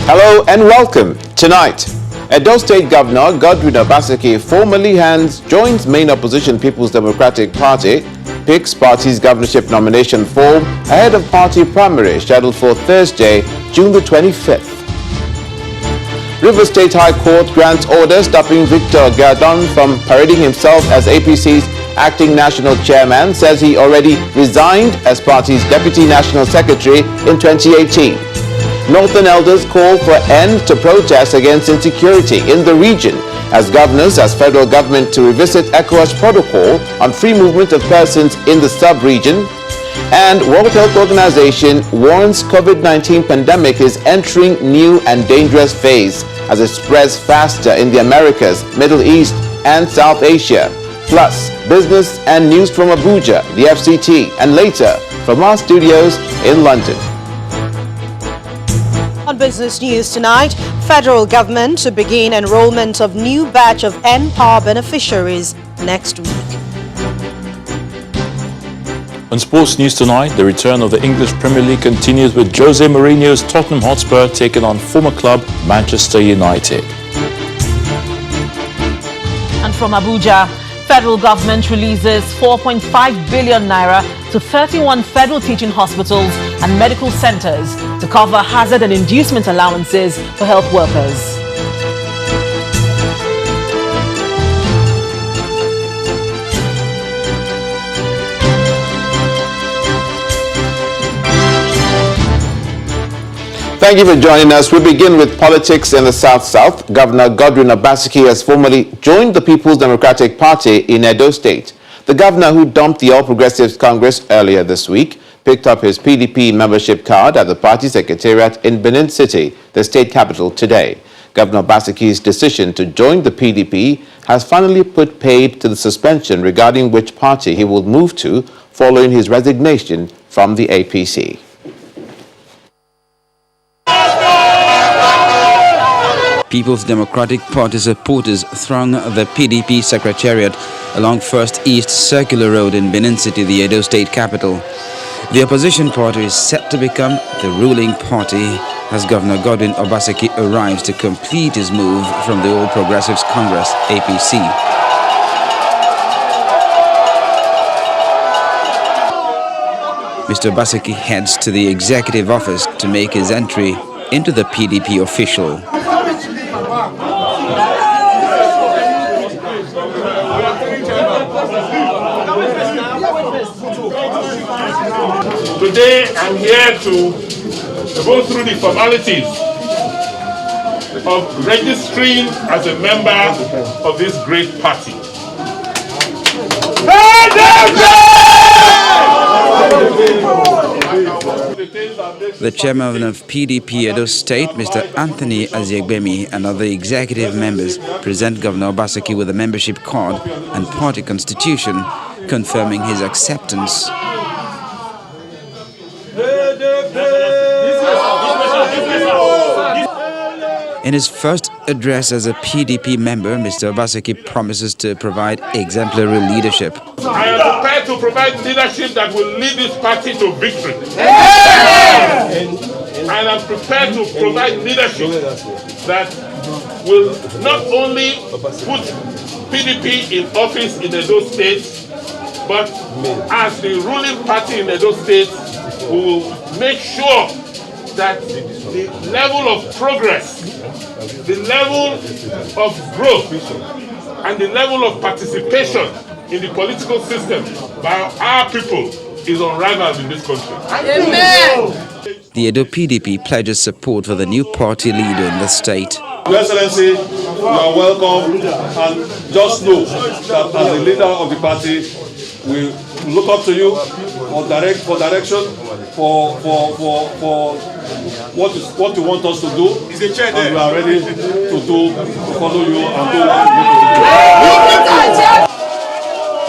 Hello and welcome. Tonight, Edo State Governor Godwin Obaseki formally joins main opposition People's Democratic Party, picks party's governorship nomination form ahead of party primary scheduled for Thursday, June the 25th. Rivers State High Court grants order stopping Victor Gardon from parading himself as APC's acting national chairman, says he already resigned as party's deputy national secretary in 2018. Northern elders call for an end to protests against insecurity in the region as governors ask federal government to revisit ECOWAS protocol on free movement of persons in the sub-region. And World Health Organization warns COVID-19 pandemic is entering new and dangerous phase as it spreads faster in the Americas, Middle East and South Asia. Plus, business and news from Abuja, the FCT, and later from our studios in London. On business news tonight, federal government to begin enrollment of new batch of NPower beneficiaries next week. On sports news tonight, the return of the English Premier League continues with Jose Mourinho's Tottenham Hotspur taking on former club Manchester United. And from Abuja, federal government releases 4.5 billion naira to 31 federal teaching hospitals and medical centers to cover hazard and inducement allowances for health workers. Thank you for joining us. We begin with politics in the South-South. Governor Godwin Obaseki has formally joined the People's Democratic Party in Edo State. The governor, who dumped the All Progressives Congress earlier this week, picked up his PDP membership card at the party secretariat in Benin City, the state capital, today. Governor Obaseki's decision to join the PDP has finally put paid to the suspension regarding which party he will move to following his resignation from the APC. People's Democratic Party supporters throng the PDP secretariat along First East Circular Road in Benin City, the Edo State capital. The opposition party is set to become the ruling party as Governor Godwin Obaseki arrives to complete his move from the All Progressives Congress, APC. Mr. Obaseki heads to the executive office to make his entry into the PDP official. Today I'm here to go through the formalities of registering as a member of this great party. The chairman of PDP Edo State, Mr. Anthony Aziegbemi, and other executive members present Governor Obaseki with a membership card and party constitution confirming his acceptance. In his first address as a PDP member, Mr. Obaseki promises to provide exemplary leadership. I am prepared to provide leadership that will lead this party to victory. And I'm prepared to provide leadership that will not only put PDP in office in Edo State, but as the ruling party in Edo State, we will make sure that the level of progress, the level of growth, and the level of participation in the political system by our people is unrivaled in this country. Amen. The Edo PDP pledges support for the new party leader in the state. Your Excellency, you are welcome, and just know that as the leader of the party, we look up to you for direction, for what you want us to do, and we are ready to follow you and do what you need to do.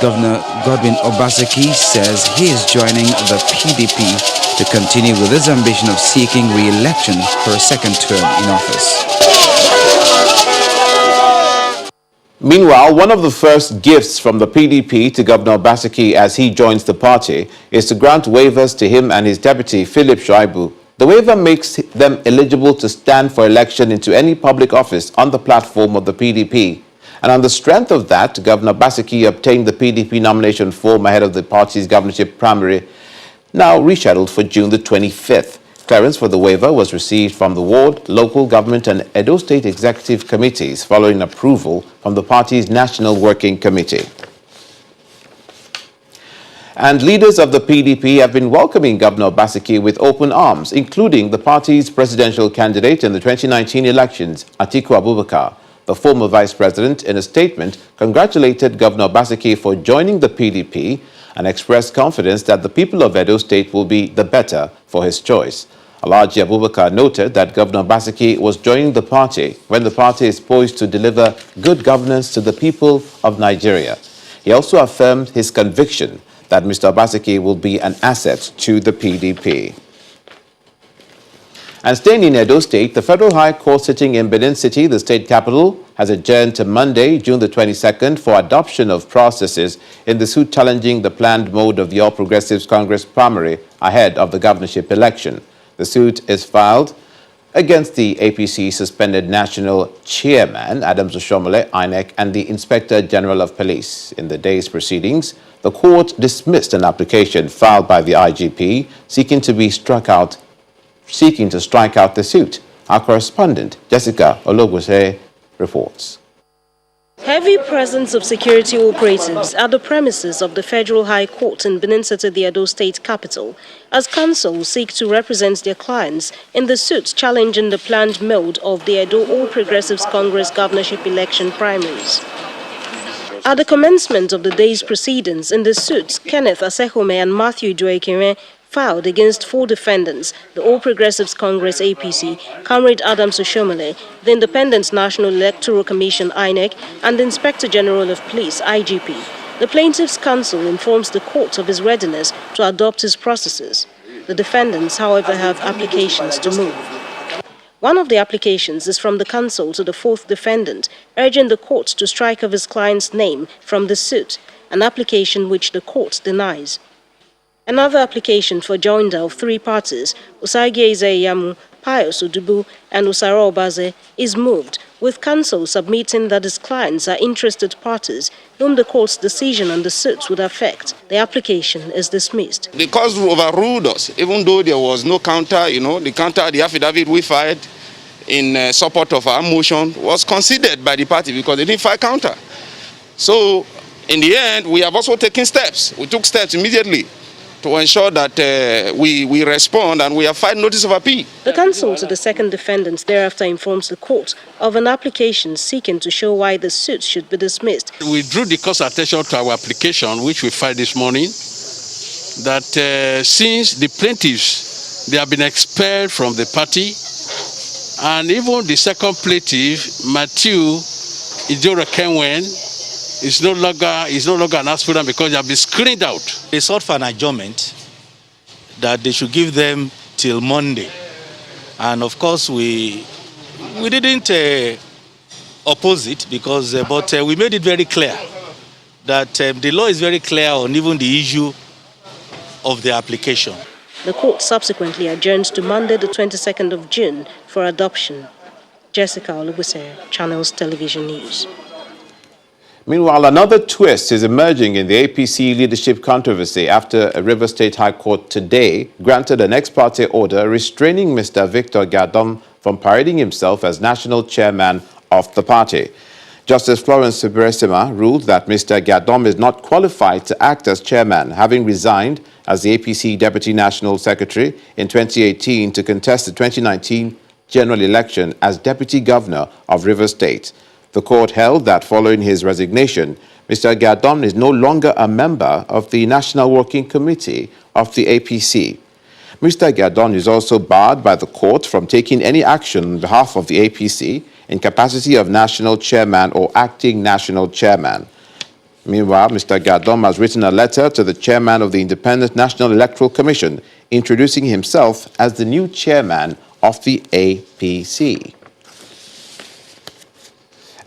Governor Godwin Obaseki says he is joining the PDP to continue with his ambition of seeking re-election for a second term in office. Meanwhile, one of the first gifts from the PDP to Governor Obaseki as he joins the party is to grant waivers to him and his deputy, Philip Shuaibu, The waiver makes them eligible to stand for election into any public office on the platform of the PDP. And on the strength of that, Governor Obaseki obtained the PDP nomination form ahead of the party's governorship primary, now rescheduled for June the 25th. Clearance for the waiver was received from the ward, local government and Edo State executive committees following approval from the party's National Working Committee. And leaders of the PDP have been welcoming Governor Obaseki with open arms, including the party's presidential candidate in the 2019 elections, Atiku Abubakar. The former vice president, in a statement, congratulated Governor Obaseki for joining the PDP and expressed confidence that the people of Edo State will be the better for his choice. Alhaji Abubakar noted that Governor Obaseki was joining the party when the party is poised to deliver good governance to the people of Nigeria. He also affirmed his conviction that Mr. Obaseki will be an asset to the PDP. And staying in Edo State, the Federal High Court sitting in Benin City, the state capital, has adjourned to Monday, June the 22nd, for adoption of processes in the suit challenging the planned mode of the All Progressives Congress primary ahead of the governorship election. The suit is filed against the APC suspended national chairman, Adams Oshomole, INEC, and the Inspector General of Police. In the day's proceedings, the court dismissed an application filed by the IGP seeking to strike out the suit. Our correspondent, Jessica Ologwose, reports. Heavy presence of security operatives at the premises of the Federal High Court in Benin City, the Edo State capital, as counsel seek to represent their clients in the suit challenging the planned mode of the Edo All Progressives Congress governorship election primaries. At the commencement of the day's proceedings in the suit, Kenneth Asehome and Matthew Dwekere filed against 4 defendants, the All Progressives Congress APC, Comrade Adams Oshomole, the Independent National Electoral Commission INEC, and the Inspector General of Police IGP. The plaintiff's counsel informs the court of his readiness to adopt his processes. The defendants, however, have applications to move. One of the applications is from the counsel to the 4th defendant, urging the court to strike off his client's name from the suit, an application which the court denies. Another application for joinder of 3 parties, Usagi Ezeyamu, Pius Udubu, and Usara Obaze, is moved, with counsel submitting that his clients are interested parties whom the court's decision on the suit would affect. The application is dismissed. The court overruled us, even though there was no counter, the affidavit we filed in support of our motion was considered by the party because they didn't file counter. So, in the end, we have also taken steps. We took steps immediately to ensure that we respond, and we have filed notice of appeal. The counsel to the 2nd defendant thereafter informs the court of an application seeking to show why the suit should be dismissed. We drew the court's attention to our application, which we filed this morning, that since the plaintiffs, they have been expelled from the party, and even the second plaintiff, Matthew Ijoro Kenwen, is no longer an aspirant because they have been screened out. They sought for an adjournment that they should give them till Monday. And of course, we didn't oppose it because, but we made it very clear that the law is very clear on even the issue of the application. The court subsequently adjourned to Monday, the 22nd of June for adoption. Jessica Olubuse, Channels Television News. Meanwhile, another twist is emerging in the APC leadership controversy after a Rivers State High Court today granted an ex-parte order restraining Mr. Victor Gadom from parading himself as national chairman of the party. Justice Florence Sibiresima ruled that Mr. Gadom is not qualified to act as chairman, having resigned as the APC Deputy National Secretary in 2018 to contest the 2019 general election as Deputy Governor of Rivers State. The court held that following his resignation, Mr. Gadom is no longer a member of the National Working Committee of the APC. Mr. Gadom is also barred by the court from taking any action on behalf of the APC in capacity of national chairman or acting national chairman. Meanwhile, Mr. Gadom has written a letter to the chairman of the Independent National Electoral Commission, introducing himself as the new chairman of the APC.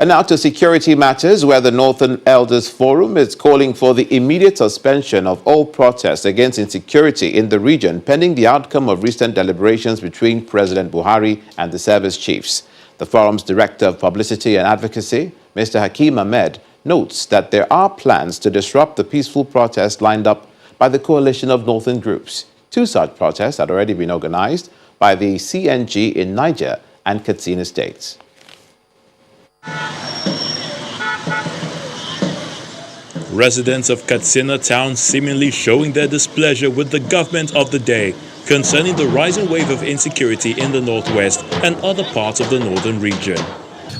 And now to security matters, where the Northern Elders Forum is calling for the immediate suspension of all protests against insecurity in the region, pending the outcome of recent deliberations between President Buhari and the service chiefs. The forum's Director of Publicity and Advocacy, Mr. Hakeem Ahmed, notes that there are plans to disrupt the peaceful protests lined up by the coalition of northern groups. 2 such protests had already been organized by the CNG in Niger and Katsina states. Residents of Katsina town seemingly showing their displeasure with the government of the day concerning the rising wave of insecurity in the northwest and other parts of the northern region.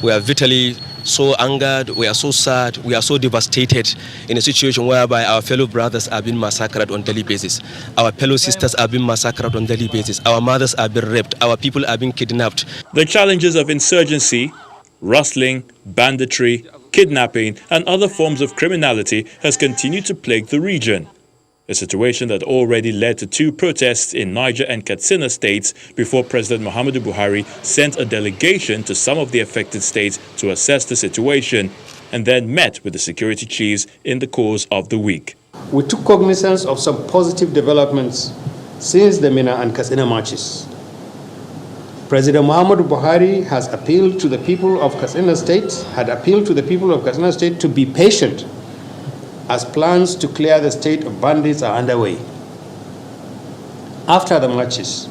We are vitally so angered, we are so sad, we are so devastated in a situation whereby our fellow brothers are being massacred on a daily basis. Our fellow sisters are being massacred on a daily basis. Our mothers are being raped. Our people are being kidnapped. The challenges of insurgency, rustling, banditry, kidnapping and other forms of criminality has continued to plague the region. A situation that already led to 2 protests in Niger and Katsina states before President Muhammadu Buhari sent a delegation to some of the affected states to assess the situation and then met with the security chiefs in the course of the week. We took cognizance of some positive developments since the Mina and Katsina marches. President Muhammadu Buhari has appealed to the people of Katsina State, to be patient as plans to clear the state of bandits are underway. After the marches,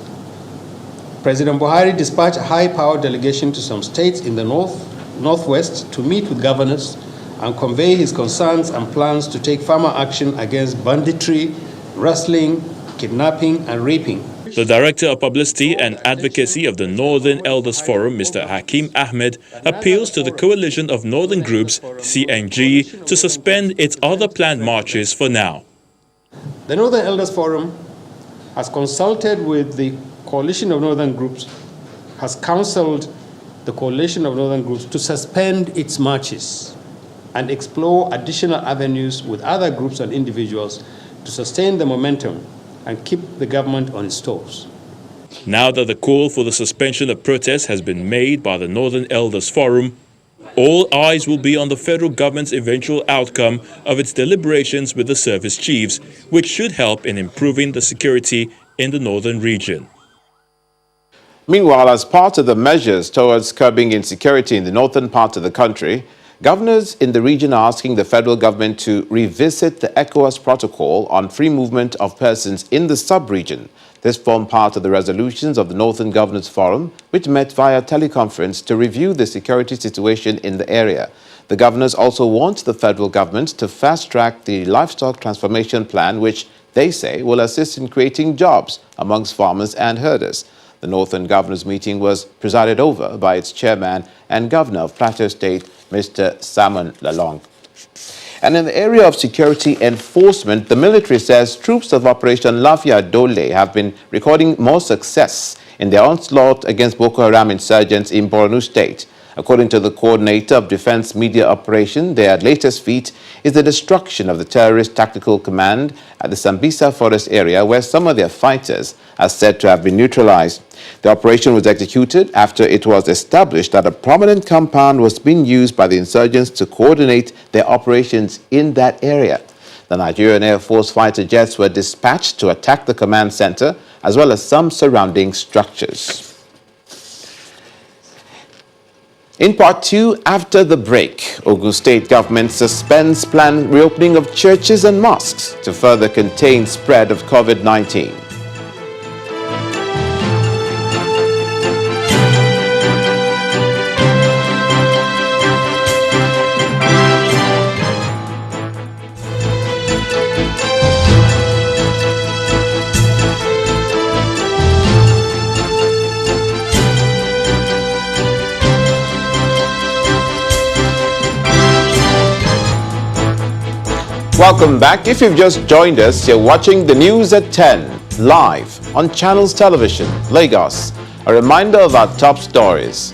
President Buhari dispatched a high-powered delegation to some states in the northwest to meet with governors and convey his concerns and plans to take firmer action against banditry, rustling, kidnapping, and raping. The Director of Publicity and Advocacy of the Northern Elders Forum, Mr. Hakeem Ahmed, appeals to the coalition of northern groups, CNG, to suspend its other planned marches for now. The Northern Elders Forum has consulted with the coalition of northern groups, has counseled the coalition of northern groups to suspend its marches and explore additional avenues with other groups and individuals to sustain the momentum and keep the government on its toes. Now that the call for the suspension of protests has been made by the Northern Elders Forum, all eyes will be on the federal government's eventual outcome of its deliberations with the service chiefs, which should help in improving the security in the northern region. Meanwhile, as part of the measures towards curbing insecurity in the northern part of the country, governors in the region are asking the federal government to revisit the ECOWAS protocol on free movement of persons in the sub-region. This formed part of the resolutions of the Northern Governors Forum, which met via teleconference to review the security situation in the area. The governors also want the federal government to fast-track the livestock transformation plan, which they say will assist in creating jobs amongst farmers and herders. The Northern Governors meeting was presided over by its chairman and governor of Plateau State, Mr. Simon Lalong. And in the area of security enforcement, the military says troops of Operation Lafia Dole have been recording more success in their onslaught against Boko Haram insurgents in Borno State. According to the coordinator of Defense Media Operation, their latest feat is the destruction of the terrorist tactical command at the Sambisa forest area, where some of their fighters are said to have been neutralized. The operation was executed after it was established that a prominent compound was being used by the insurgents to coordinate their operations in that area. The Nigerian Air Force fighter jets were dispatched to attack the command center, as well as some surrounding structures. In part 2, after the break, Ogun State government suspends planned reopening of churches and mosques to further contain spread of COVID-19. Welcome back. If you've just joined us, you're watching the news at 10, live on Channels Television, Lagos. A reminder of our top stories.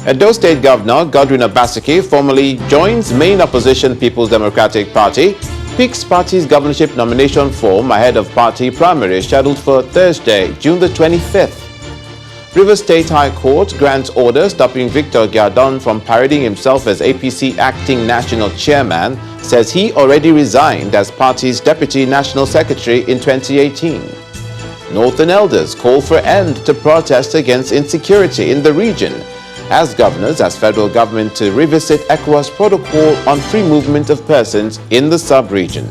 Edo State Governor Godwin Obaseki formally joins main opposition People's Democratic Party, picks party's governorship nomination form ahead of party primary scheduled for Thursday, June the 25th. Rivers State High Court grants order stopping Victor Giardon from parading himself as APC acting national chairman, says he already resigned as party's deputy national secretary in 2018. Northern elders call for end to protest against insecurity in the region as governors as federal government to revisit ECOWAS protocol on free movement of persons in the sub-region.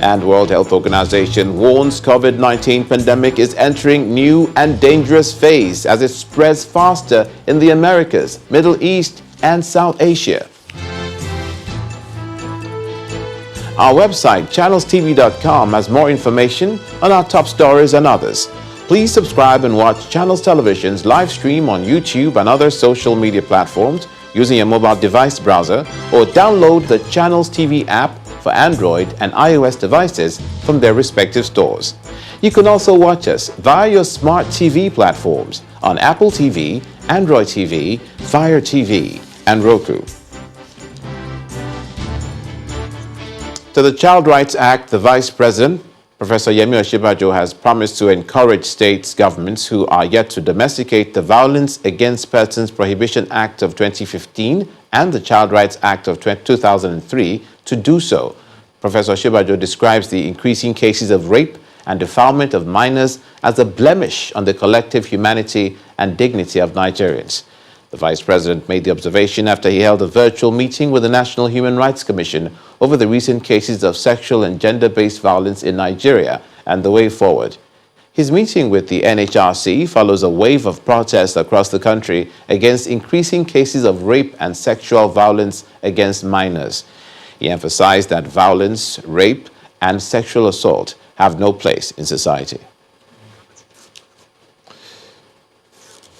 And World Health Organization warns COVID-19 pandemic is entering new and dangerous phase as it spreads faster in the Americas, Middle East and South Asia. Our website, channelstv.com, has more information on our top stories and others. Please subscribe and watch Channels Television's live stream on YouTube and other social media platforms using your mobile device browser, or download the Channels TV app for Android and iOS devices from their respective stores. You can also watch us via your smart TV platforms on Apple TV, Android TV, Fire TV, and Roku. To the Child Rights Act, the Vice President, Professor Yemi Osinbajo, has promised to encourage states governments who are yet to domesticate the Violence Against Persons Prohibition Act of 2015 and the Child Rights Act of 2003 to do so. Professor Osinbajo describes the increasing cases of rape and defilement of minors as a blemish on the collective humanity and dignity of Nigerians. The Vice President made the observation after he held a virtual meeting with the National Human Rights Commission over the recent cases of sexual and gender-based violence in Nigeria and the way forward. His meeting with the NHRC follows a wave of protests across the country against increasing cases of rape and sexual violence against minors. He emphasized that violence, rape, and sexual assault have no place in society.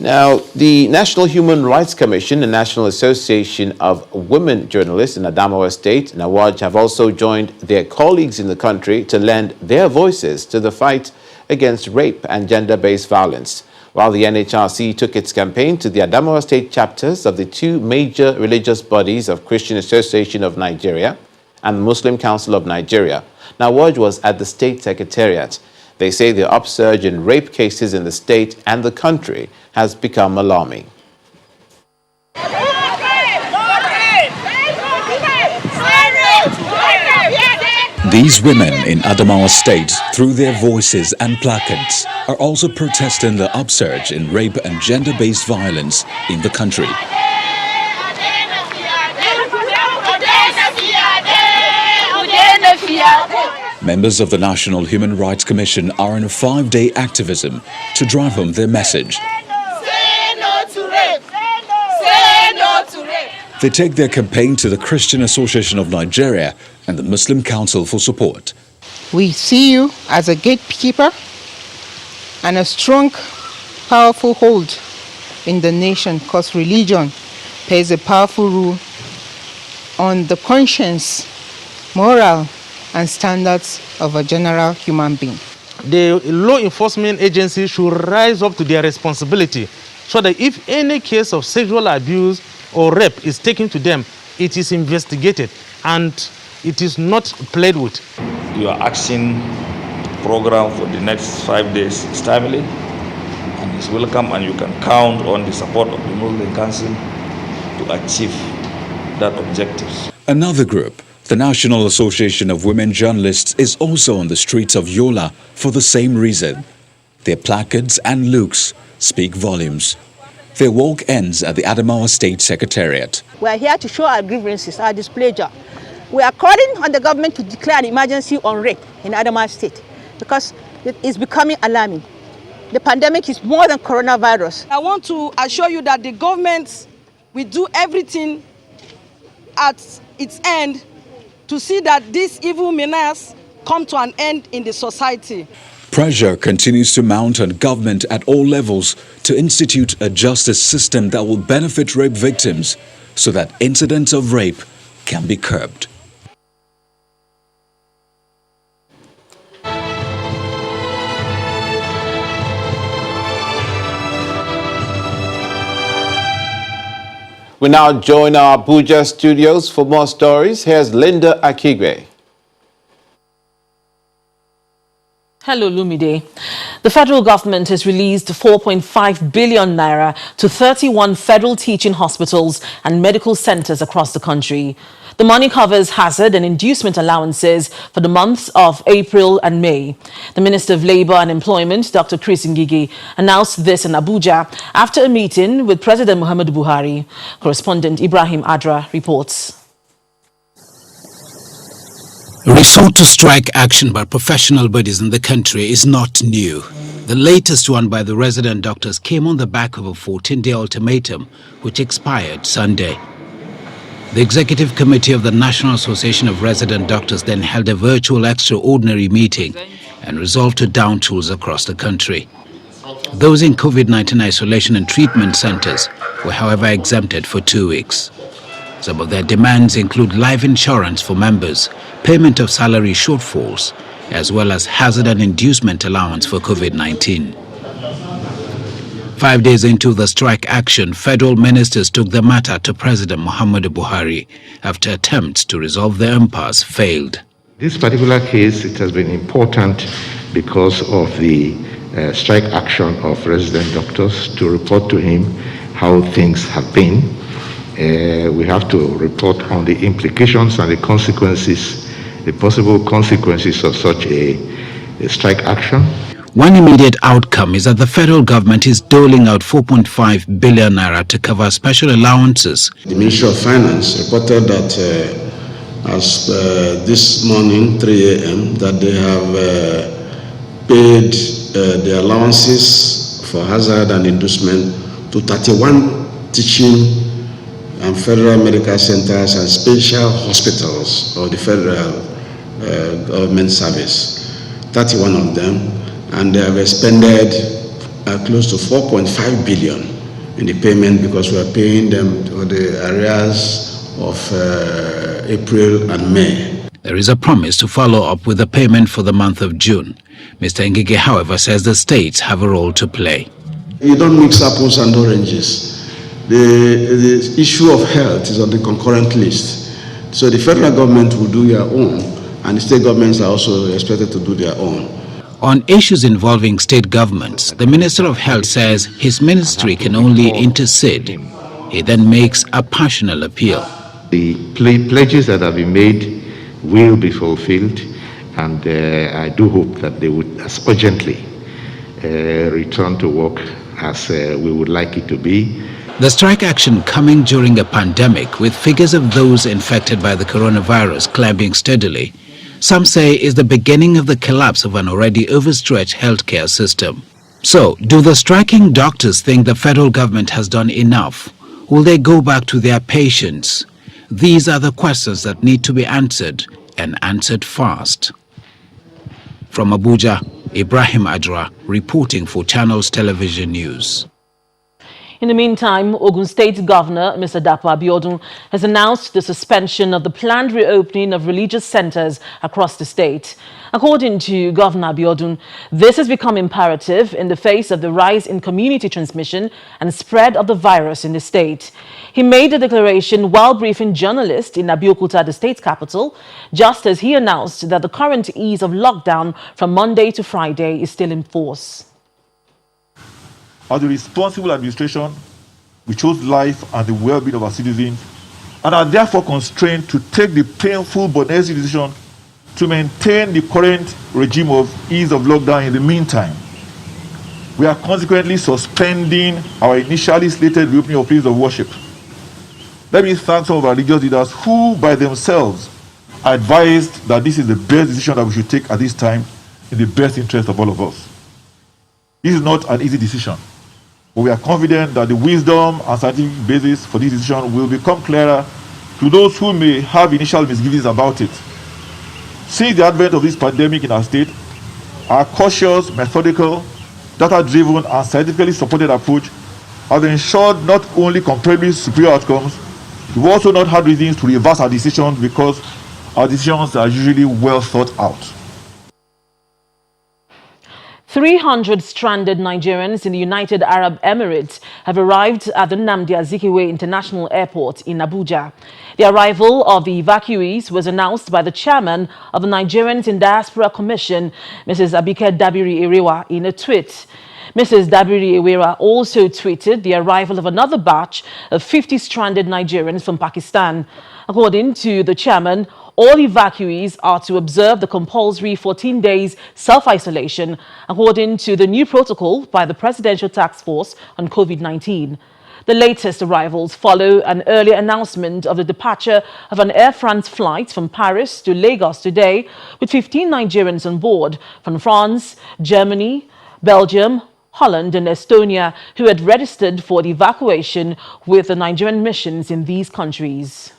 Now, the National Human Rights Commission and National Association of Women Journalists in Adamawa State, NAWAJ, have also joined their colleagues in the country to lend their voices to the fight against rape and gender-based violence, while the NHRC took its campaign to the Adamawa State chapters of the two major religious bodies of Christian Association of Nigeria and Muslim Council of Nigeria. NAWAJ was at the State Secretariat. They say the upsurge in rape cases in the state and the country has become alarming. These women in Adamawa State, through their voices and placards, are also protesting the upsurge in rape and gender-based violence in the country. Members of the National Human Rights Commission are in a 5-day activism to drive home their message. Say no to rape! Say no to rape! They take their campaign to the Christian Association of Nigeria and the Muslim Council for support. We see you as a gatekeeper and a strong, powerful hold in the nation, because religion plays a powerful role on the conscience, moral, and standards of a general human being. The law enforcement agencies should rise up to their responsibility so that if any case of sexual abuse or rape is taken to them, it is investigated and it is not played with. Your action program for the next 5 days is timely and is welcome, and you can count on the support of the Muslim Council to achieve that objective. Another group, the National Association of Women Journalists, is also on the streets of Yola for the same reason. Their placards and looks speak volumes. Their walk ends at the Adamawa State Secretariat. We are here to show our grievances, our displeasure. We are calling on the government to declare an emergency on rape in Adamawa State because it is becoming alarming. The pandemic is more than coronavirus. I want to assure you that the government will do everything at its end to see that this evil menace come to an end in the society. Pressure continues to mount on government at all levels to institute a justice system that will benefit rape victims so that incidents of rape can be curbed. We now join our Abuja studios for more stories. Here's Linda Akigwe. Hello, Lumide. The federal government has released 4.5 billion naira to 31 federal teaching hospitals and medical centers across the country. The money covers hazard and inducement allowances for the months of April and May. The Minister of Labour and Employment, Dr. Chris Ngige, announced this in Abuja after a meeting with President Muhammadu Buhari. Correspondent Ibrahim Adra reports. Resort to strike action by professional bodies in the country is not new. The latest one by the resident doctors came on the back of a 14-day ultimatum which expired Sunday. The Executive Committee of the National Association of Resident Doctors then held a virtual extraordinary meeting and resolved to down tools across the country. Those in COVID-19 isolation and treatment centers were however exempted for 2 weeks. Some of their demands include life insurance for members, payment of salary shortfalls, as well as hazard and inducement allowance for COVID-19. 5 days into the strike action, federal ministers took the matter to President Muhammadu Buhari after attempts to resolve the impasse failed. This particular case, it has been important because of the strike action of resident doctors to report to him how things have been. We have to report on the implications and the consequences, the possible consequences of such a strike action. One immediate outcome is that the federal government is doling out 4.5 billion naira to cover special allowances. The Ministry of Finance reported that as this morning, 3 a.m., that they have paid the allowances for hazard and inducement to 31 teaching and federal medical centers and special hospitals of the federal government service, 31 of them, and they have expended close to 4.5 billion in the payment because we are paying them for the arrears of April and May. There is a promise to follow up with the payment for the month of June. Mr. Ngige, however, says the states have a role to play. You don't mix apples and oranges. The issue of health is on the concurrent list. So the federal government will do their own, and the state governments are also expected to do their own. On issues involving state governments, the Minister of Health says his ministry can only intercede. He then makes a passionate appeal. The pledges that have been made will be fulfilled, and I do hope that they would as urgently return to work as we would like it to be. The strike action coming during a pandemic with figures of those infected by the coronavirus climbing steadily, some say is the beginning of the collapse of an already overstretched healthcare system. So, do the striking doctors think the federal government has done enough? Will they go back to their patients? These are the questions that need to be answered, and answered fast. From Abuja, Ibrahim Adra reporting for Channels Television News. In the meantime, Ogun State Governor Mr. Dapo Abiodun has announced the suspension of the planned reopening of religious centers across the state. According to Governor Abiodun, this has become imperative in the face of the rise in community transmission and spread of the virus in the state. He made the declaration while briefing journalists in Abeokuta, the state capital, just as he announced that the current ease of lockdown from Monday to Friday is still in force. As a responsible administration, we chose life and the well-being of our citizens and are therefore constrained to take the painful but necessary decision to maintain the current regime of ease of lockdown in the meantime. We are consequently suspending our initially slated reopening of places of worship. Let me thank some of our religious leaders who, by themselves, advised that this is the best decision that we should take at this time in the best interest of all of us. This is not an easy decision. But we are confident that the wisdom and scientific basis for this decision will become clearer to those who may have initial misgivings about it. Since the advent of this pandemic in our state, our cautious, methodical, data-driven, and scientifically supported approach has ensured not only comparably superior outcomes, we've also not had reasons to reverse our decisions because our decisions are usually well thought out. 300 stranded Nigerians in the United Arab Emirates have arrived at the Nnamdi Azikiwe International Airport in Abuja. The arrival of the evacuees was announced by the chairman of the Nigerians in Diaspora Commission, Mrs. Abike Dabiri Erewa, in a tweet. Mrs. Dabiri Erewa also tweeted the arrival of another batch of 50 stranded Nigerians from Pakistan. According to the chairman, all evacuees are to observe the compulsory 14 days self-isolation according to the new protocol by the Presidential Task Force on COVID-19. The latest arrivals follow an earlier announcement of the departure of an Air France flight from Paris to Lagos today with 15 Nigerians on board from France, Germany, Belgium, Holland and Estonia who had registered for the evacuation with the Nigerian missions in these countries.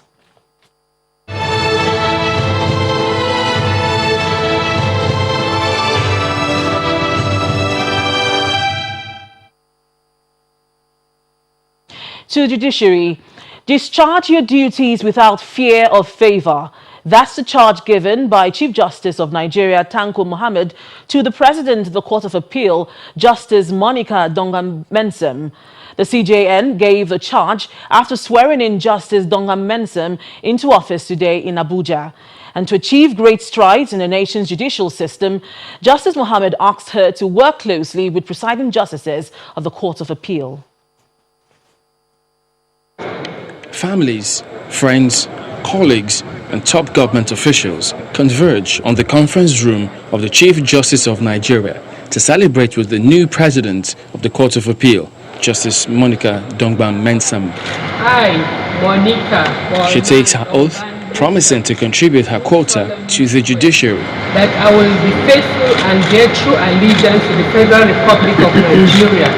To the judiciary, discharge your duties without fear of favor. That's the charge given by Chief Justice of Nigeria, Tanko Muhammad, to the President of the Court of Appeal, Justice Monica Dongam Mensem. The CJN gave the charge after swearing in Justice Dongam Mensem into office today in Abuja. And to achieve great strides in the nation's judicial system, Justice Muhammad asked her to work closely with presiding justices of the Court of Appeal. Families, friends, colleagues and top government officials converge on the conference room of the Chief Justice of Nigeria to celebrate with the new President of the Court of Appeal, Justice Monica Dongban Mensem. I, Monica. She takes her oath, promising to contribute her quota to the judiciary. That I will be faithful and bear true allegiance to the Federal Republic of Nigeria.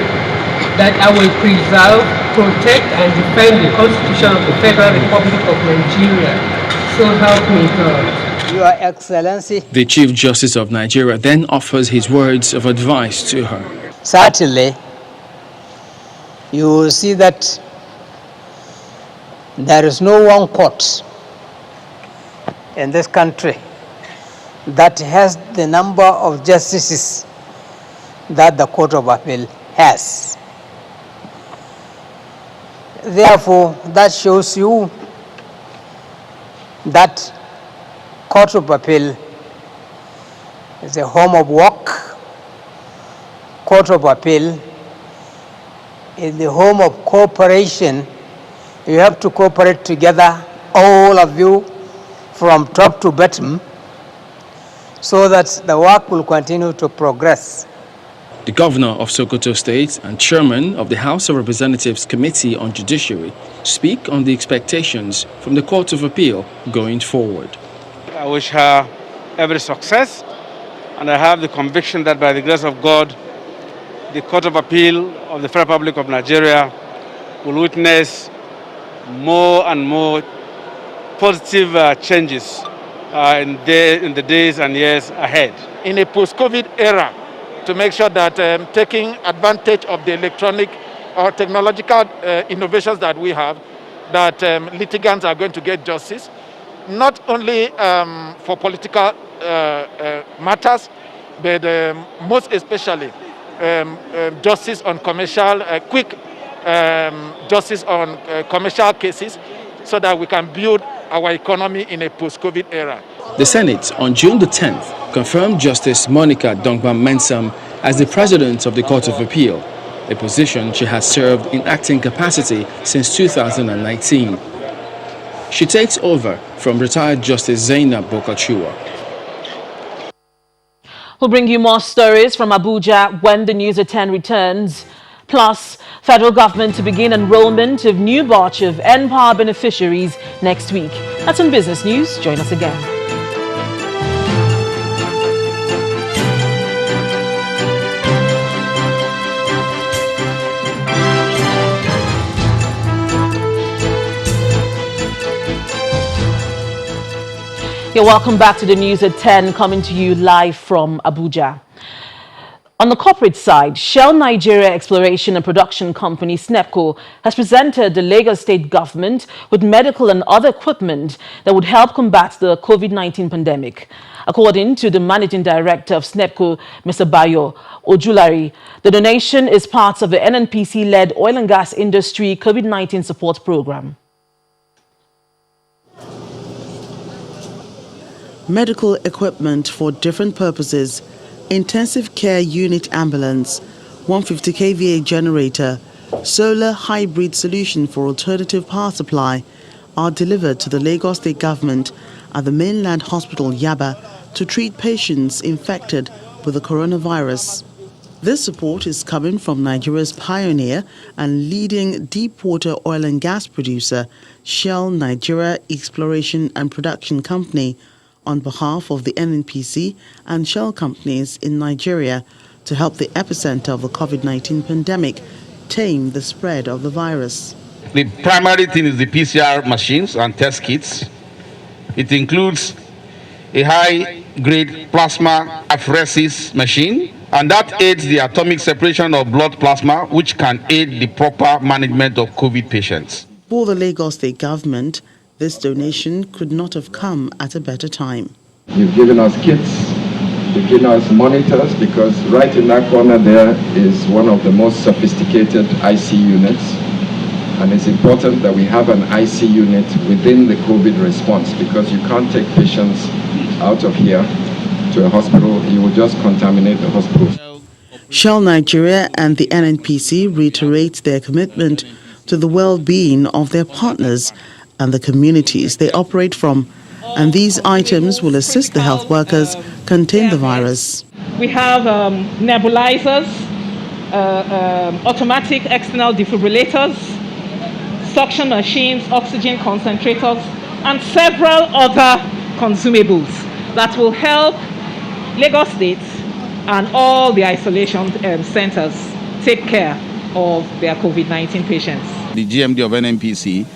That I will preserve, protect and defend the Constitution of the Federal Republic of Nigeria. So help me God. Your Excellency. The Chief Justice of Nigeria then offers his words of advice to her. Certainly, you will see that there is no one court in this country that has the number of justices that the Court of Appeal has. Therefore, that shows you that Court of Appeal is a home of work. Court of Appeal is the home of cooperation. You have to cooperate together, all of you, from top to bottom, so that the work will continue to progress. The Governor of Sokoto State and Chairman of the House of Representatives Committee on Judiciary speak on the expectations from the Court of Appeal going forward. I wish her every success, and I have the conviction that by the grace of God, the Court of Appeal of the Federal Republic of Nigeria will witness more and more positive changes in the days and years ahead. In a post-COVID era, to make sure that taking advantage of the electronic or technological innovations that we have, that litigants are going to get justice, not only for political matters, but most especially justice on commercial, quick justice on commercial cases, so that we can build our economy in a post-COVID era. The Senate on June the 10th confirmed Justice Monica Dongban Mensem as the President of the Court of Appeal, a position she has served in acting capacity since 2019. She takes over from retired Justice Zainab Bokachua. We'll bring you more stories from Abuja when the News at 10 returns. Plus, federal government to begin enrollment of new batch of NPower beneficiaries next week. That's on Business News. Join us again. You're welcome back to the News at 10, coming to you live from Abuja. On the corporate side, Shell Nigeria Exploration and Production Company, SNEPCO, has presented the Lagos State government with medical and other equipment that would help combat the COVID-19 pandemic. According to the managing director of SNEPCO, Mr. Bayo Ojulari, the donation is part of the NNPC-led oil and gas industry COVID-19 support program. Medical equipment for different purposes, intensive care unit ambulance, 150 kVA generator, solar hybrid solution for alternative power supply are delivered to the Lagos State government at the mainland hospital Yaba to treat patients infected with the coronavirus. This support is coming from Nigeria's pioneer and leading deep-water oil and gas producer, Shell Nigeria Exploration and Production Company, on behalf of the NNPC and Shell companies in Nigeria to help the epicenter of the COVID-19 pandemic tame the spread of the virus. The primary thing is the PCR machines and test kits. It includes a high-grade plasma apheresis machine, and that aids the atomic separation of blood plasma, which can aid the proper management of COVID patients. For the Lagos State government, this donation could not have come at a better time. You've given us kits, you've given us monitors, because right in that corner there is one of the most sophisticated IC units. And it's important that we have an IC unit within the COVID response, because you can't take patients out of here to a hospital. You will just contaminate the hospital. Shell Nigeria and the NNPC reiterate their commitment to the well-being of their partners and the communities they operate from, and these items will assist the health workers contain the virus. We have nebulizers, automatic external defibrillators, suction machines, oxygen concentrators, and several other consumables that will help Lagos State and all the isolation centers take care of their COVID-19 patients. The GMD of NNPC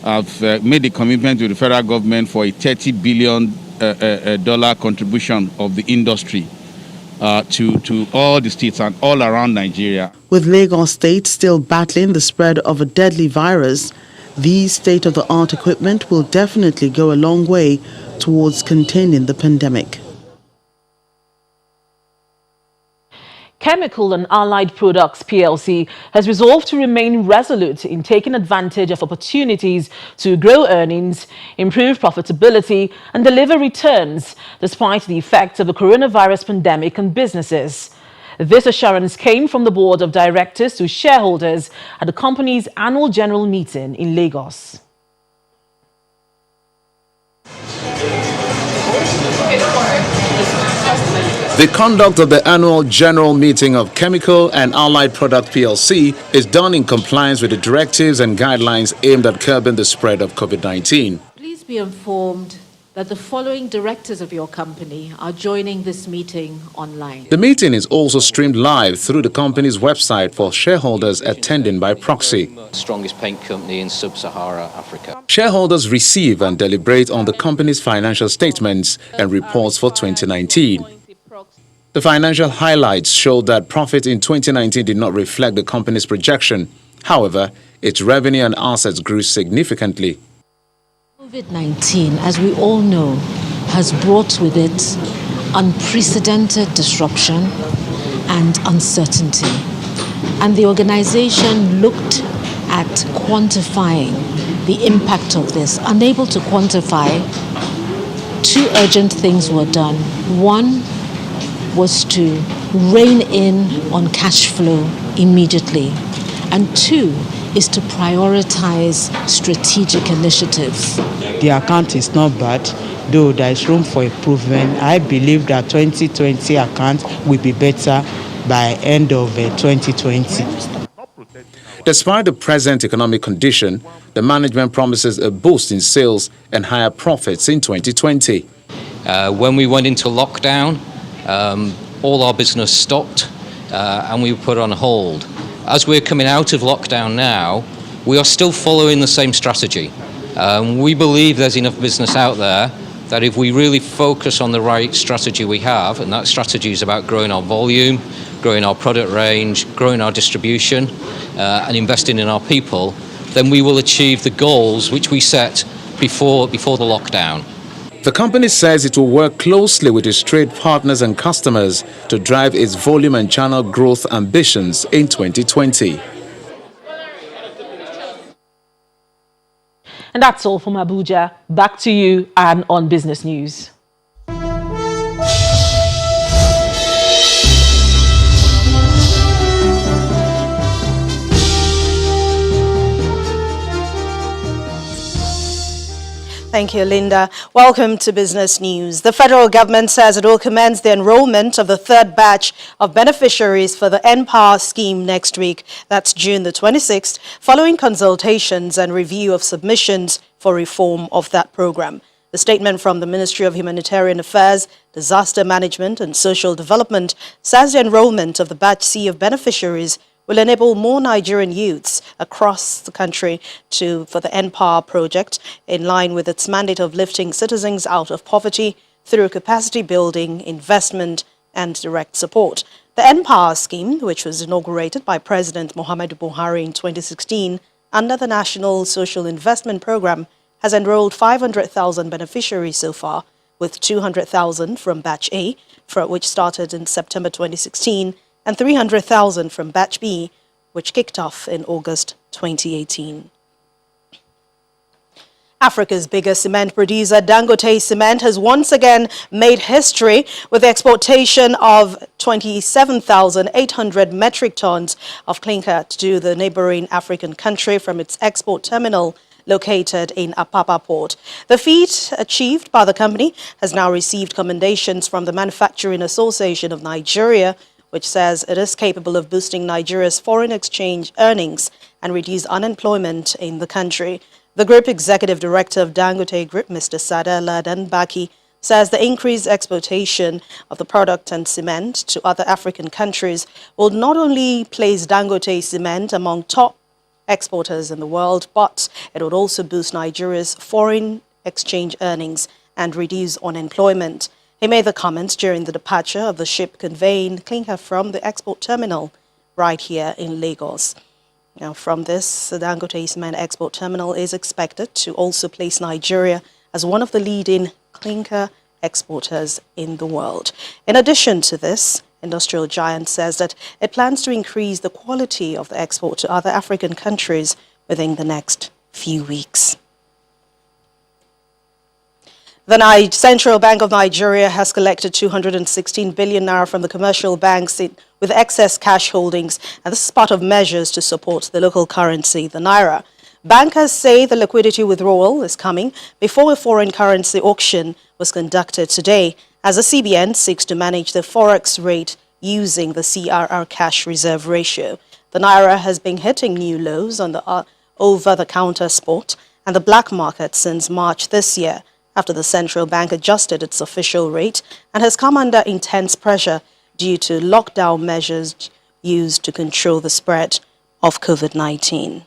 have made a commitment to the federal government for a $30 billion contribution of the industry to all the states and all around Nigeria. With Lagos State still battling the spread of a deadly virus, these state-of-the-art equipment will definitely go a long way towards containing the pandemic. Chemical and Allied Products PLC has resolved to remain resolute in taking advantage of opportunities to grow earnings, improve profitability, and deliver returns despite the effects of the coronavirus pandemic on businesses. This assurance came from the board of directors to shareholders at the company's annual general meeting in Lagos. The conduct of the annual general meeting of Chemical and Allied Product PLC is done in compliance with the directives and guidelines aimed at curbing the spread of COVID-19. Please be informed that the following directors of your company are joining this meeting online. The meeting is also streamed live through the company's website for shareholders attending by proxy. Strongest paint company in sub-Sahara Africa. Shareholders receive and deliberate on the company's financial statements and reports for 2019. The financial highlights showed that profit in 2019 did not reflect the company's projection. However, its revenue and assets grew significantly. COVID-19, as we all know, has brought with it unprecedented disruption and uncertainty. And the organization looked at quantifying the impact of this. Unable to quantify, two urgent things were done. One was to rein in on cash flow immediately. And two is to prioritize strategic initiatives. The account is not bad, though there is room for improvement. I believe that 2020 account will be better by end of 2020. Despite the present economic condition, the management promises a boost in sales and higher profits in 2020. When we went into lockdown, all our business stopped and we were put on hold. As we're coming out of lockdown now, we are still following the same strategy. We believe there's enough business out there that if we really focus on the right strategy we have, and that strategy is about growing our volume, growing our product range, growing our distribution, and investing in our people, then we will achieve the goals which we set before the lockdown. The company says it will work closely with its trade partners and customers to drive its volume and channel growth ambitions in 2020. And that's all from Abuja. Back to you and on Business News. Thank you, Linda. Welcome to Business News. The federal government says it will commence the enrollment of the third batch of beneficiaries for the NPower scheme next week. That's June the 26th, following consultations and review of submissions for reform of that program. The statement from the Ministry of Humanitarian Affairs, Disaster Management and Social Development says the enrollment of the Batch C of beneficiaries will enable more Nigerian youths across the country for the NPower project, in line with its mandate of lifting citizens out of poverty through capacity building, investment, and direct support. The NPower scheme, which was inaugurated by President Muhammadu Buhari in 2016 under the National Social Investment Program, has enrolled 500,000 beneficiaries so far, with 200,000 from Batch A, which started in September 2016, and 300,000 from Batch B, which kicked off in August 2018. Africa's biggest cement producer, Dangote Cement, has once again made history with the exportation of 27,800 metric tons of clinker to the neighboring African country from its export terminal located in Apapa Port. The feat achieved by the company has now received commendations from the Manufacturing Association of Nigeria, which says it is capable of boosting Nigeria's foreign exchange earnings and reduce unemployment in the country. The Group Executive Director of Dangote Group, Mr. Sada Ladan Baki, says the increased exportation of the product and cement to other African countries will not only place Dangote Cement among top exporters in the world, but it would also boost Nigeria's foreign exchange earnings and reduce unemployment. He made the comments during the departure of the ship conveying clinker from the export terminal right here in Lagos. Now, from this, the Dangote Cement export terminal is expected to also place Nigeria as one of the leading clinker exporters in the world. In addition to this, industrial giant says that it plans to increase the quality of the export to other African countries within the next few weeks. The Central Bank of Nigeria has collected 216 billion naira from the commercial banks with excess cash holdings, and this is part of measures to support the local currency, the naira. Bankers say the liquidity withdrawal is coming before a foreign currency auction was conducted today, as the CBN seeks to manage the forex rate using the CRR cash reserve ratio. The naira has been hitting new lows on the over-the-counter spot and the black market since March this year, after the central bank adjusted its official rate and has come under intense pressure due to lockdown measures used to control the spread of COVID-19.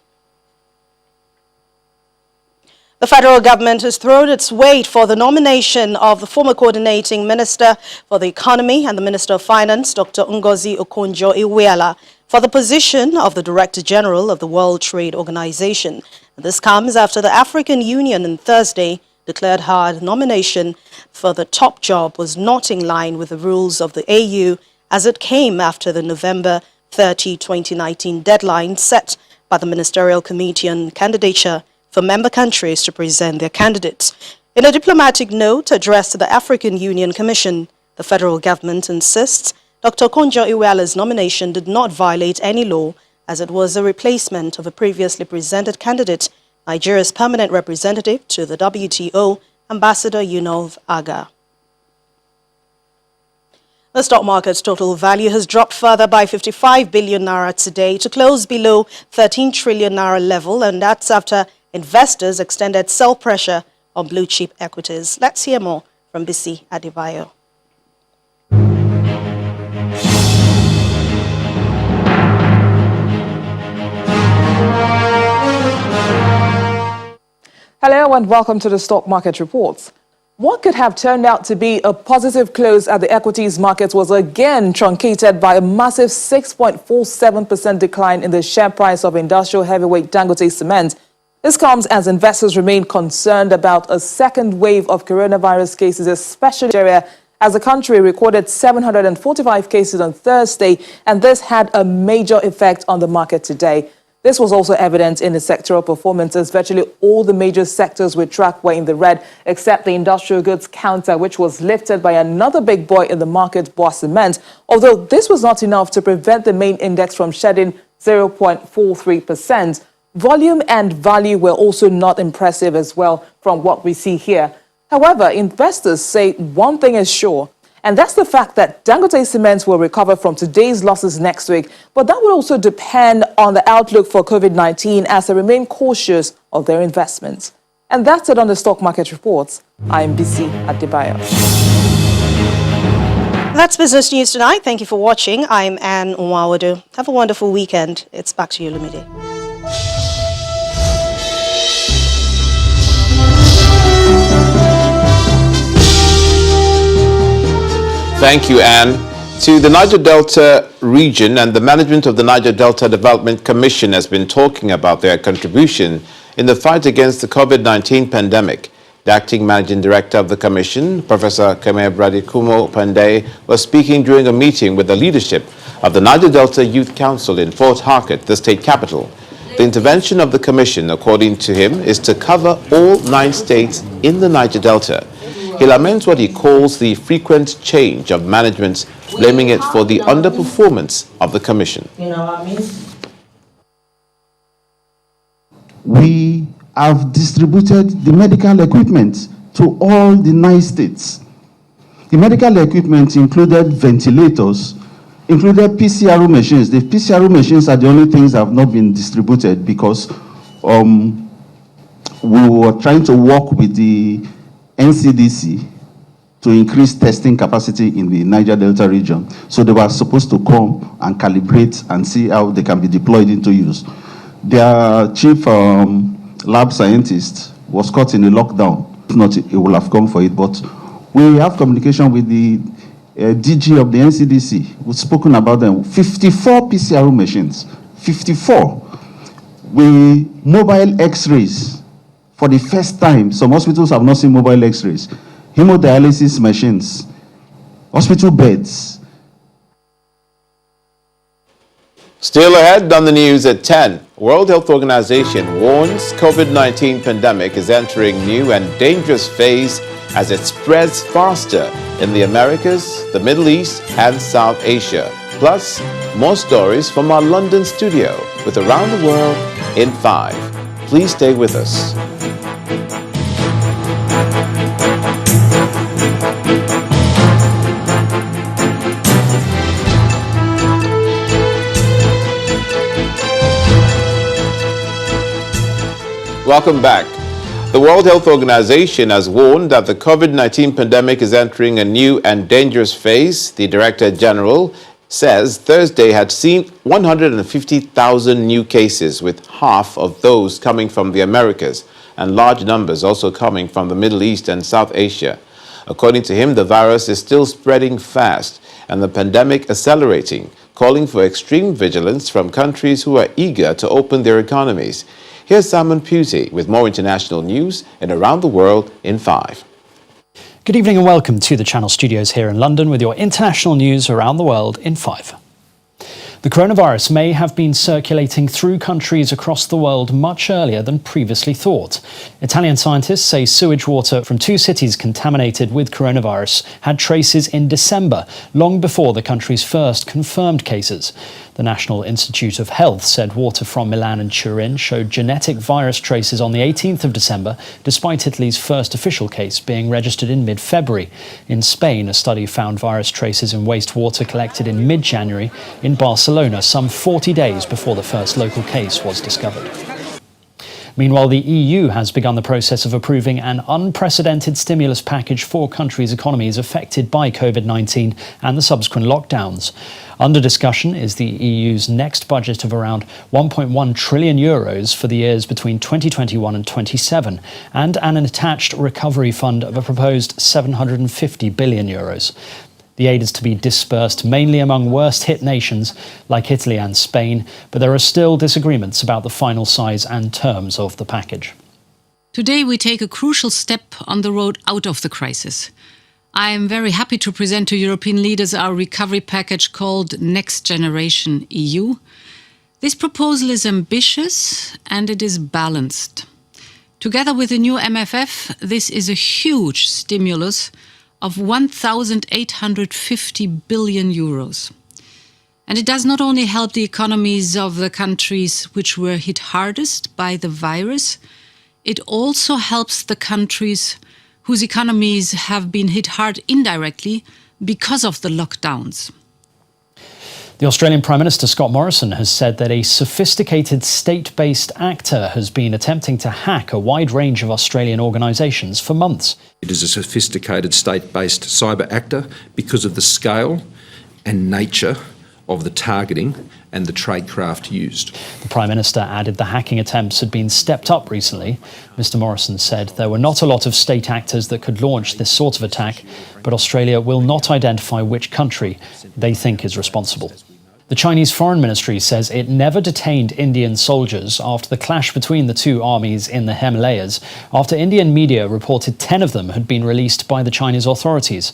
The federal government has thrown its weight for the nomination of the former coordinating minister for the economy and the minister of finance, Dr. Ngozi Okonjo-Iweala, for the position of the Director General of the World Trade Organization. This comes after the African Union on Thursday declared her nomination for the top job was not in line with the rules of the AU, as it came after the November 30, 2019 deadline set by the Ministerial Committee on Candidature for member countries to present their candidates. In a diplomatic note addressed to the African Union Commission, the federal government insists Dr. Okonjo-Iweala's nomination did not violate any law, as it was a replacement of a previously presented candidate, Nigeria's permanent representative to the WTO, Ambassador Yunov Aga. The stock market's total value has dropped further by 55 billion naira today to close below 13 trillion naira level, and that's after investors extended sell pressure on blue chip equities. Let's hear more from Bisi Adebayo. Hello and welcome to the Stock Market Reports. What could have turned out to be a positive close at the equities market was again truncated by a massive 6.47% decline in the share price of industrial heavyweight Dangote Cement. This comes as investors remain concerned about a second wave of coronavirus cases, especially in Nigeria, as the country recorded 745 cases on Thursday, and this had a major effect on the market today. This was also evident in the sectoral performances. Virtually all the major sectors we track were in the red, except the industrial goods counter, which was lifted by another big boy in the market, BUA Cement, although this was not enough to prevent the main index from shedding 0.43%. Volume and value were also not impressive as well from what we see here. However, investors say one thing is sure, and that's the fact that Dangote Cement will recover from today's losses next week. But that will also depend on the outlook for COVID-19 as they remain cautious of their investments. And that's it on the stock market reports. I'm BC Adebayo. That's Business News Tonight. Thank you for watching. I'm Anne Nwawadu. Have a wonderful weekend. It's back to you, Lumide. Thank you, Anne. To the Niger Delta region, and the management of the Niger Delta Development Commission has been talking about their contribution in the fight against the COVID-19 pandemic. The acting managing director of the commission, Professor Keme Bradikumo Pandey, was speaking during a meeting with the leadership of the Niger Delta Youth Council in Port Harcourt, the state capital. The intervention of the commission, according to him, is to cover all 9 states in the Niger Delta. He laments what he calls the frequent change of management, blaming it for the underperformance of the commission. We have distributed the medical equipment to all the 9 states. The medical equipment included ventilators, included PCR machines. The PCR machines are the only things that have not been distributed because we were trying to work with the NCDC to increase testing capacity in the Niger Delta region. So they were supposed to come and calibrate and see how they can be deployed into use. Their chief lab scientist was caught in a lockdown. If not, he will have come for it. But we have communication with the DG of the NCDC. We've spoken about them. 54 PCR machines. 54. With mobile X-rays. For the first time, some hospitals have not seen mobile X-rays, hemodialysis machines, hospital beds. Still ahead on the news at 10, World Health Organization warns COVID-19 pandemic is entering new and dangerous phase as it spreads faster in the Americas, the Middle East, and South Asia. Plus, more stories from our London studio with Around the World in 5. Please stay with us. Welcome back. The World Health Organization has warned that the COVID-19 pandemic is entering a new and dangerous phase. The Director General says Thursday had seen 150,000 new cases, with half of those coming from the Americas and large numbers also coming from the Middle East and South Asia. According to him, the virus is still spreading fast and the pandemic accelerating, calling for extreme vigilance from countries who are eager to open their economies. Here's Simon Pusey with more international news and Around the World in 5. Good evening and welcome to the Channel Studios here in London with your international news around the world in 5. The coronavirus may have been circulating through countries across the world much earlier than previously thought. Italian scientists say sewage water from 2 cities contaminated with coronavirus had traces in December, long before the country's first confirmed cases. The National Institute of Health said water from Milan and Turin showed genetic virus traces on the 18th of December, despite Italy's first official case being registered in mid-February. In Spain, a study found virus traces in wastewater collected in mid-January in Barcelona, some 40 days before the first local case was discovered. Meanwhile, the EU has begun the process of approving an unprecedented stimulus package for countries' economies affected by COVID-19 and the subsequent lockdowns. Under discussion is the EU's next budget of around 1.1 trillion euros for the years between 2021 and 27, and an attached recovery fund of a proposed 750 billion euros. The aid is to be dispersed mainly among worst-hit nations like Italy and Spain, but there are still disagreements about the final size and terms of the package. Today we take a crucial step on the road out of the crisis. I am very happy to present to European leaders our recovery package called Next Generation EU. This proposal is ambitious and it is balanced. Together with the new MFF, this is a huge stimulus of 1,850 billion euros. And it does not only help the economies of the countries which were hit hardest by the virus, it also helps the countries whose economies have been hit hard indirectly because of the lockdowns. The Australian Prime Minister Scott Morrison has said that a sophisticated state-based actor has been attempting to hack a wide range of Australian organisations for months. It is a sophisticated state-based cyber actor because of the scale and nature of the targeting and the tradecraft used. The Prime Minister added the hacking attempts had been stepped up recently. Mr Morrison said there were not a lot of state actors that could launch this sort of attack, but Australia will not identify which country they think is responsible. The Chinese Foreign Ministry says it never detained Indian soldiers after the clash between the two armies in the Himalayas, after Indian media reported 10 of them had been released by the Chinese authorities.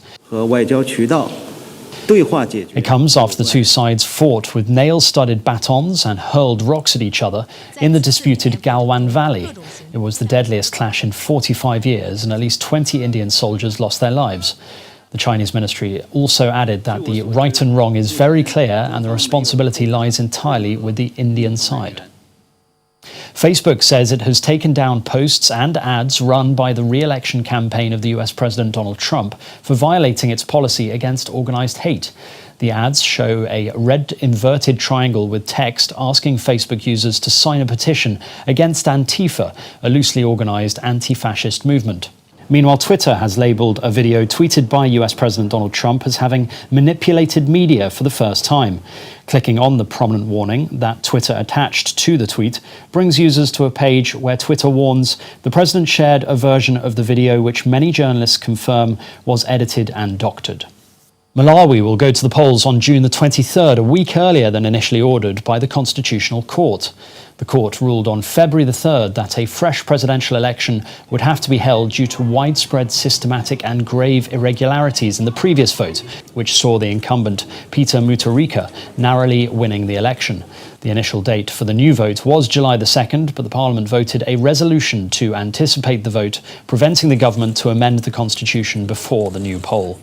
It comes after the two sides fought with nail-studded batons and hurled rocks at each other in the disputed Galwan Valley. It was the deadliest clash in 45 years, and at least 20 Indian soldiers lost their lives. The Chinese ministry also added that the right and wrong is very clear and the responsibility lies entirely with the Indian side. Facebook says it has taken down posts and ads run by the re-election campaign of the US President Donald Trump for violating its policy against organised hate. The ads show a red inverted triangle with text asking Facebook users to sign a petition against Antifa, a loosely organised anti-fascist movement. Meanwhile, Twitter has labelled a video tweeted by US President Donald Trump as having manipulated media for the first time. Clicking on the prominent warning that Twitter attached to the tweet brings users to a page where Twitter warns the president shared a version of the video which many journalists confirm was edited and doctored. Malawi will go to the polls on June the 23rd, a week earlier than initially ordered by the Constitutional Court. The court ruled on February the 3rd that a fresh presidential election would have to be held due to widespread systematic and grave irregularities in the previous vote, which saw the incumbent Peter Mutharika narrowly winning the election. The initial date for the new vote was July the 2nd, but the Parliament voted a resolution to anticipate the vote, preventing the government to amend the constitution before the new poll.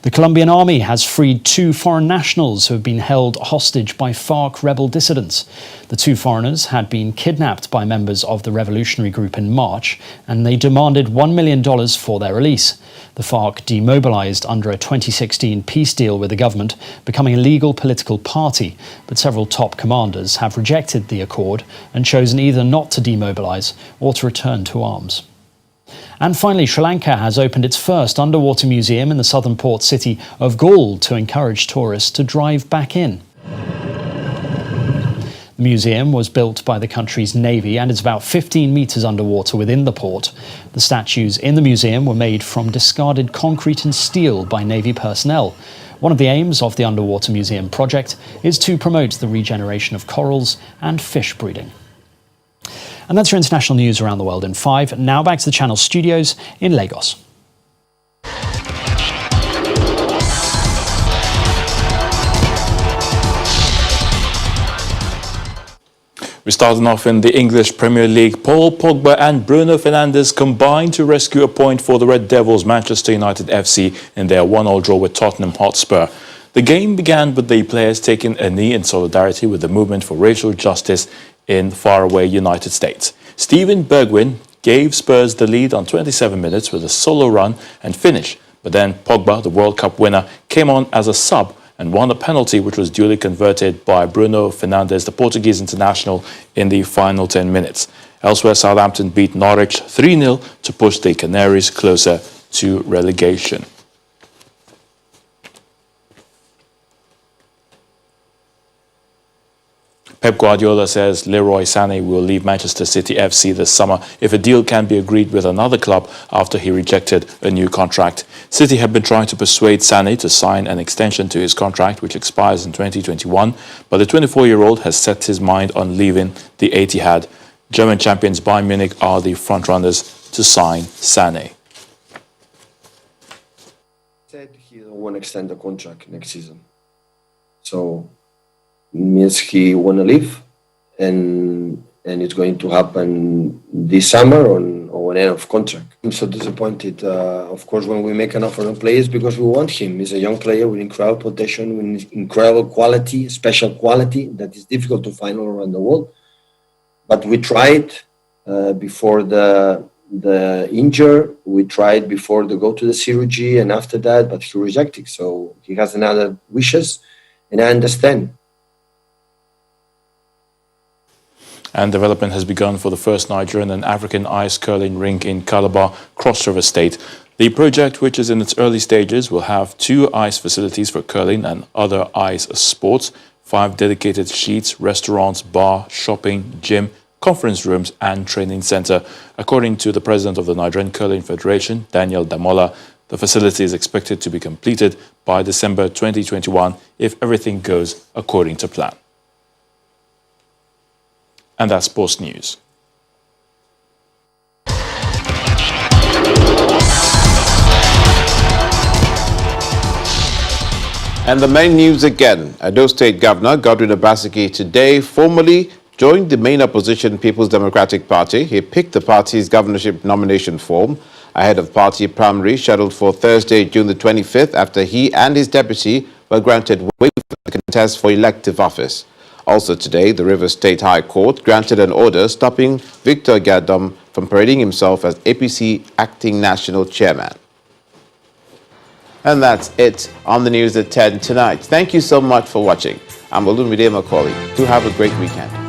The Colombian army has freed 2 foreign nationals who have been held hostage by FARC rebel dissidents. The 2 foreigners had been kidnapped by members of the revolutionary group in March, and they demanded $1 million for their release. The FARC demobilized under a 2016 peace deal with the government, becoming a legal political party, but several top commanders have rejected the accord and chosen either not to demobilize or to return to arms. And finally, Sri Lanka has opened its first underwater museum in the southern port city of Galle to encourage tourists to drive back in. The museum was built by the country's navy and is about 15 metres underwater within the port. The statues in the museum were made from discarded concrete and steel by navy personnel. One of the aims of the Underwater Museum project is to promote the regeneration of corals and fish breeding. And that's your international news around the world in 5. Now back to the Channel studios in Lagos. We're starting off in the English Premier League. Paul Pogba and Bruno Fernandes combined to rescue a point for the Red Devils Manchester United FC in their 1-1 draw with Tottenham Hotspur. The game began with the players taking a knee in solidarity with the movement for racial justice in faraway United States. Steven Bergwijn gave Spurs the lead on 27 minutes with a solo run and finish, but then Pogba, the World Cup winner, came on as a sub and won a penalty which was duly converted by Bruno Fernandes, the Portuguese international, in the final 10 minutes. Elsewhere, Southampton beat Norwich 3-0 to push the Canaries closer to relegation. Pep Guardiola says Leroy Sané will leave Manchester City FC this summer if a deal can be agreed with another club after he rejected a new contract. City have been trying to persuade Sané to sign an extension to his contract, which expires in 2021, but the 24-year-old has set his mind on leaving the Etihad. German champions Bayern Munich are the frontrunners to sign Sané. Said he don't want to extend the contract next season, so means he want to leave, and it's going to happen this summer on end of contract. I'm so disappointed. Of course, when we make an offer on players, because we want him. He's a young player with incredible potential, with incredible quality, special quality that is difficult to find all around the world. But we tried before the injury. We tried before the go to the surgery, and after that, but he rejected. So he has another wishes, and I understand. And development has begun for the first Nigerian and African ice curling rink in Calabar, Cross River State. The project, which is in its early stages, will have 2 ice facilities for curling and other ice sports, 5 dedicated sheets, restaurants, bar, shopping, gym, conference rooms and training center. According to the president of the Nigerian Curling Federation, Daniel Damola, the facility is expected to be completed by December 2021 if everything goes according to plan. And that's sports news. And the main news again. Edo State Governor Godwin Obaseki today formally joined the main opposition People's Democratic Party. He picked the party's governorship nomination form ahead of party primary scheduled for Thursday, June the 25th, after he and his deputy were granted waiver to contest for elective office. Also today, the Rivers State High Court granted an order stopping Victor Gadom from parading himself as APC acting national chairman. And that's it on the news at 10 tonight. Thank you so much for watching. I'm Olumide Macaulay. Do have a great weekend.